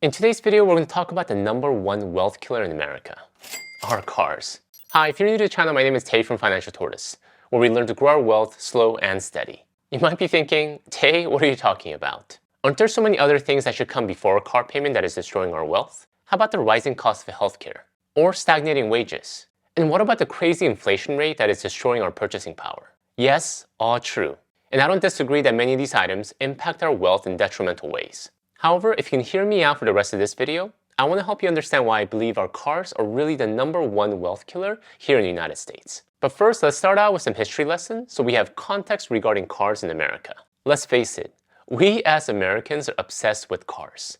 In today's video, we're going to talk about the #1 wealth killer in America, our cars. Hi, if you're new to the channel, my name is Tay from Financial Tortoise, where we learn to grow our wealth slow and steady. You might be thinking, Tay, what are you talking about? Aren't there so many other things that should come before a car payment that is destroying our wealth? How about the rising cost of healthcare? Or stagnating wages? And what about the crazy inflation rate that is destroying our purchasing power? Yes, all true. And I don't disagree that many of these items impact our wealth in detrimental ways. However, if you can hear me out for the rest of this video, I want to help you understand why I believe our cars are really the #1 wealth killer here in the United States. But first, let's start out with some history lessons so we have context regarding cars in America. Let's face it, we as Americans are obsessed with cars.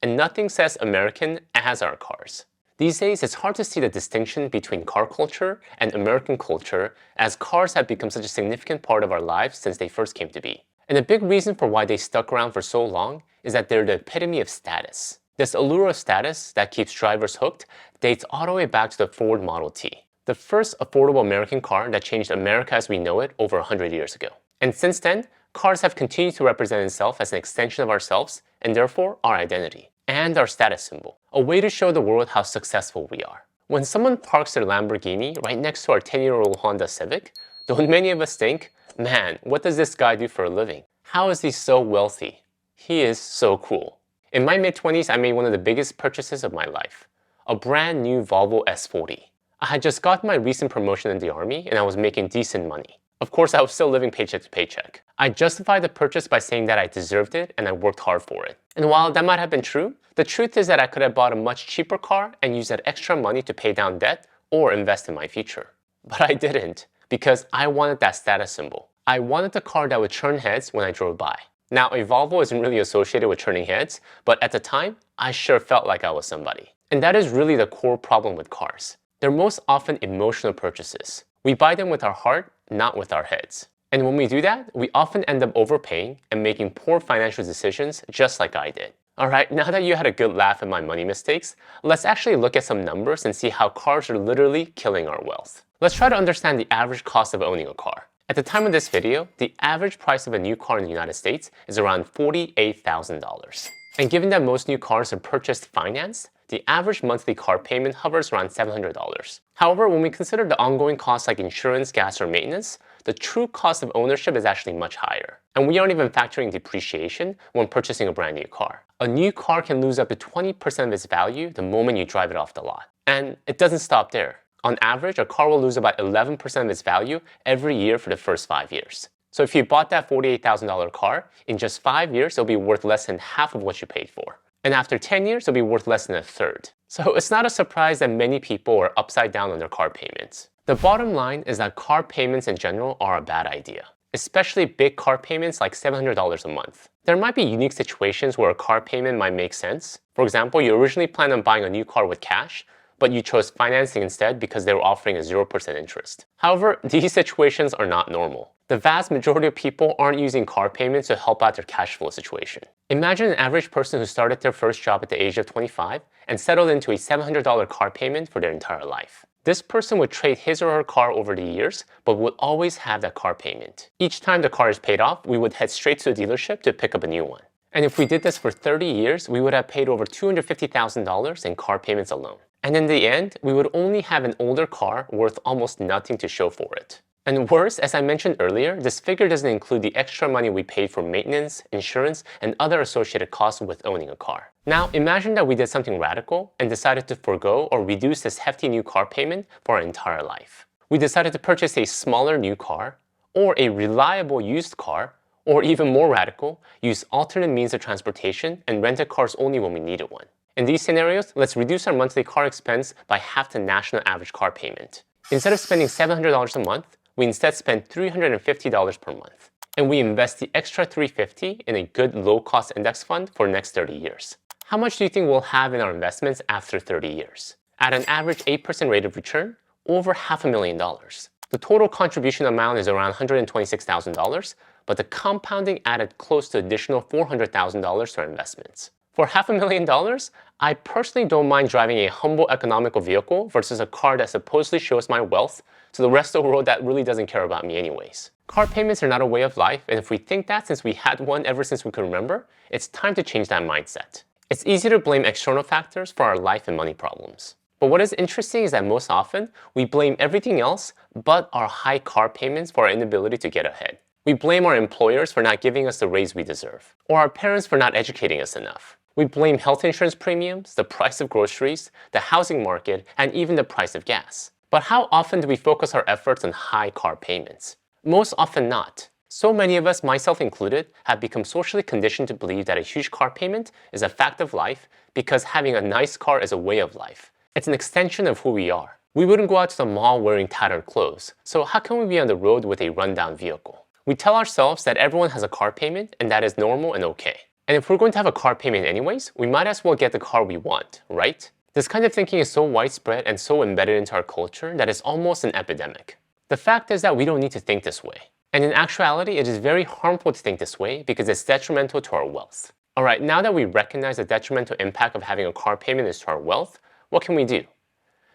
And nothing says American as our cars. These days, it's hard to see the distinction between car culture and American culture, as cars have become such a significant part of our lives since they first came to be. And a big reason for why they stuck around for so long is that they're the epitome of status. This allure of status that keeps drivers hooked dates all the way back to the Ford Model T, the first affordable American car that changed America as we know it over 100 years ago. And since then, cars have continued to represent itself as an extension of ourselves and therefore our identity and our status symbol, a way to show the world how successful we are. When someone parks their Lamborghini right next to our 10-year-old Honda Civic, don't many of us think, man, what does this guy do for a living? How is he so wealthy? He is so cool. In my mid-20s, I made one of the biggest purchases of my life, a brand new Volvo S40. I had just gotten my recent promotion in the army and I was making decent money. Of course, I was still living paycheck to paycheck. I justified the purchase by saying that I deserved it and I worked hard for it. And while that might have been true, the truth is that I could have bought a much cheaper car and used that extra money to pay down debt or invest in my future. But I didn't, because I wanted that status symbol. I wanted the car that would turn heads when I drove by. Now, a Volvo isn't really associated with turning heads, but at the time, I sure felt like I was somebody. And that is really the core problem with cars. They're most often emotional purchases. We buy them with our heart, not with our heads. And when we do that, we often end up overpaying and making poor financial decisions just like I did. Alright, now that you had a good laugh at my money mistakes, let's actually look at some numbers and see how cars are literally killing our wealth. Let's try to understand the average cost of owning a car. At the time of this video, the average price of a new car in the United States is around $48,000. And given that most new cars are purchased financed, the average monthly car payment hovers around $700. However, when we consider the ongoing costs like insurance, gas, or maintenance, the true cost of ownership is actually much higher. And we aren't even factoring depreciation when purchasing a brand new car. A new car can lose up to 20% of its value the moment you drive it off the lot. And it doesn't stop there. On average, a car will lose about 11% of its value every year for the first 5 years. So if you bought that $48,000 car, in just 5 years, it'll be worth less than half of what you paid for. And after 10 years, it'll be worth less than a third. So it's not a surprise that many people are upside down on their car payments. The bottom line is that car payments in general are a bad idea, especially big car payments like $700 a month. There might be unique situations where a car payment might make sense. For example, you originally planned on buying a new car with cash, but you chose financing instead because they were offering a 0% interest. However, these situations are not normal. The vast majority of people aren't using car payments to help out their cash flow situation. Imagine an average person who started their first job at the age of 25 and settled into a $700 car payment for their entire life. This person would trade his or her car over the years, but would always have that car payment. Each time the car is paid off, we would head straight to the dealership to pick up a new one. And if we did this for 30 years, we would have paid over $250,000 in car payments alone. And in the end, we would only have an older car worth almost nothing to show for it. And worse, as I mentioned earlier, this figure doesn't include the extra money we paid for maintenance, insurance, and other associated costs with owning a car. Now, imagine that we did something radical and decided to forego or reduce this hefty new car payment for our entire life. We decided to purchase a smaller new car, or a reliable used car, or even more radical, use alternate means of transportation and rented cars only when we needed one. In these scenarios, let's reduce our monthly car expense by half the national average car payment. Instead of spending $700 a month, we instead spend $350 per month. And we invest the extra $350 in a good low-cost index fund for the next 30 years. How much do you think we'll have in our investments after 30 years? At an average 8% rate of return, over $500,000. The total contribution amount is around $126,000, but the compounding added close to additional $400,000 to our investments. For $500,000, I personally don't mind driving a humble economical vehicle versus a car that supposedly shows my wealth to the rest of the world that really doesn't care about me anyways. Car payments are not a way of life, and if we think that since we had one ever since we could remember, it's time to change that mindset. It's easy to blame external factors for our life and money problems. But what is interesting is that most often, we blame everything else but our high car payments for our inability to get ahead. We blame our employers for not giving us the raise we deserve, or our parents for not educating us enough. We blame health insurance premiums, the price of groceries, the housing market, and even the price of gas. But how often do we focus our efforts on high car payments? Most often not. So many of us, myself included, have become socially conditioned to believe that a huge car payment is a fact of life because having a nice car is a way of life. It's an extension of who we are. We wouldn't go out to the mall wearing tattered clothes, so how can we be on the road with a rundown vehicle? We tell ourselves that everyone has a car payment and that is normal and okay. And if we're going to have a car payment anyways, we might as well get the car we want, right? This kind of thinking is so widespread and so embedded into our culture that it's almost an epidemic. The fact is that we don't need to think this way. And in actuality, it is very harmful to think this way because it's detrimental to our wealth. Alright, now that we recognize the detrimental impact of having a car payment is to our wealth, what can we do?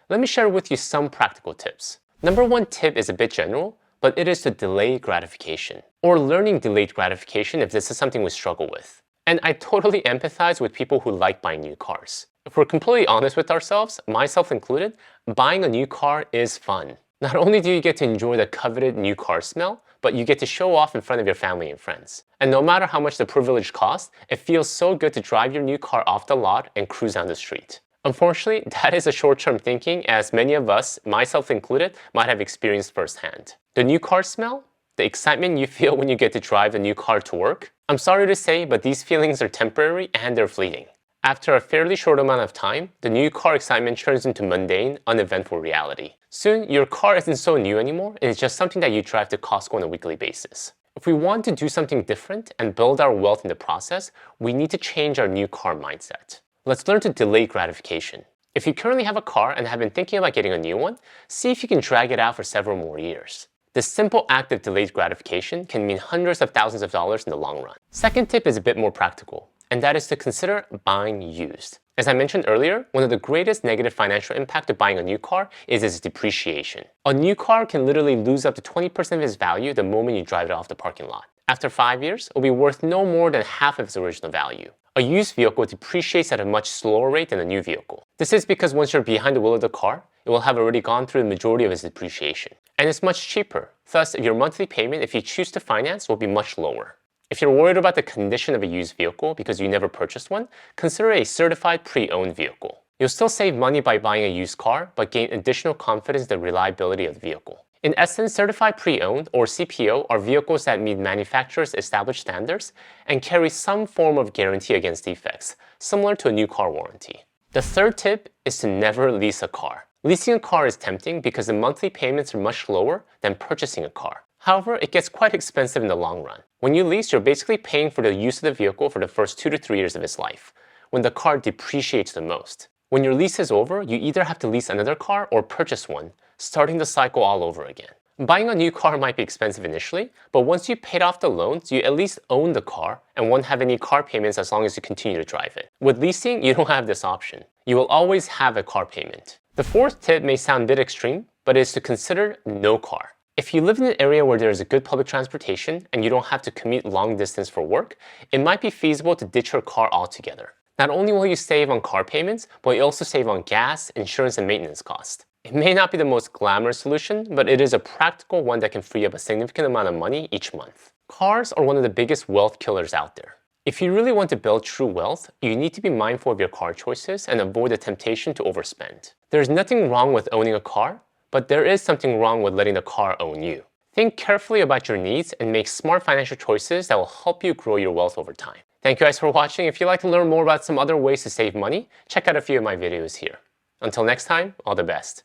Let me share with you some practical tips. Number one tip is a bit general, but it is to delay gratification, or learning delayed gratification if this is something we struggle with. And I totally empathize with people who like buying new cars. If we're completely honest with ourselves, myself included, buying a new car is fun. Not only do you get to enjoy the coveted new car smell, but you get to show off in front of your family and friends. And no matter how much the privilege costs, it feels so good to drive your new car off the lot and cruise down the street. Unfortunately, that is a short-term thinking as many of us, myself included, might have experienced firsthand. The new car smell? The excitement you feel when you get to drive the new car to work? I'm sorry to say, but these feelings are temporary and they're fleeting. After a fairly short amount of time, the new car excitement turns into mundane, uneventful reality. Soon, your car isn't so new anymore, and it's just something that you drive to Costco on a weekly basis. If we want to do something different and build our wealth in the process, we need to change our new car mindset. Let's learn to delay gratification. If you currently have a car and have been thinking about getting a new one, see if you can drag it out for several more years. This simple act of delayed gratification can mean hundreds of thousands of dollars in the long run. Second tip is a bit more practical, and that is to consider buying used. As I mentioned earlier, one of the greatest negative financial impact of buying a new car is its depreciation. A new car can literally lose up to 20% of its value the moment you drive it off the parking lot. After 5 years, it will be worth no more than half of its original value. A used vehicle depreciates at a much slower rate than a new vehicle. This is because once you're behind the wheel of the car, it will have already gone through the majority of its depreciation. And it's much cheaper. Thus, your monthly payment, if you choose to finance, will be much lower. If you're worried about the condition of a used vehicle because you never purchased one, consider a certified pre-owned vehicle. You'll still save money by buying a used car, but gain additional confidence in the reliability of the vehicle. In essence, certified pre-owned, or CPO, are vehicles that meet manufacturer's established standards and carry some form of guarantee against defects, similar to a new car warranty. The third tip is to never lease a car. Leasing a car is tempting because the monthly payments are much lower than purchasing a car. However, it gets quite expensive in the long run. When you lease, you're basically paying for the use of the vehicle for the first 2 to 3 years of its life, when the car depreciates the most. When your lease is over, you either have to lease another car or purchase one, starting the cycle all over again. Buying a new car might be expensive initially, but once you paid off the loans, you at least own the car and won't have any car payments as long as you continue to drive it. With leasing, you don't have this option. You will always have a car payment. The fourth tip may sound a bit extreme, but it is to consider no car. If you live in an area where there is a good public transportation and you don't have to commute long distance for work, it might be feasible to ditch your car altogether. Not only will you save on car payments, but you also save on gas, insurance, and maintenance costs. It may not be the most glamorous solution, but it is a practical one that can free up a significant amount of money each month. Cars are one of the biggest wealth killers out there. If you really want to build true wealth, you need to be mindful of your car choices and avoid the temptation to overspend. There is nothing wrong with owning a car, but there is something wrong with letting the car own you. Think carefully about your needs and make smart financial choices that will help you grow your wealth over time. Thank you guys for watching. If you'd like to learn more about some other ways to save money, check out a few of my videos here. Until next time, all the best.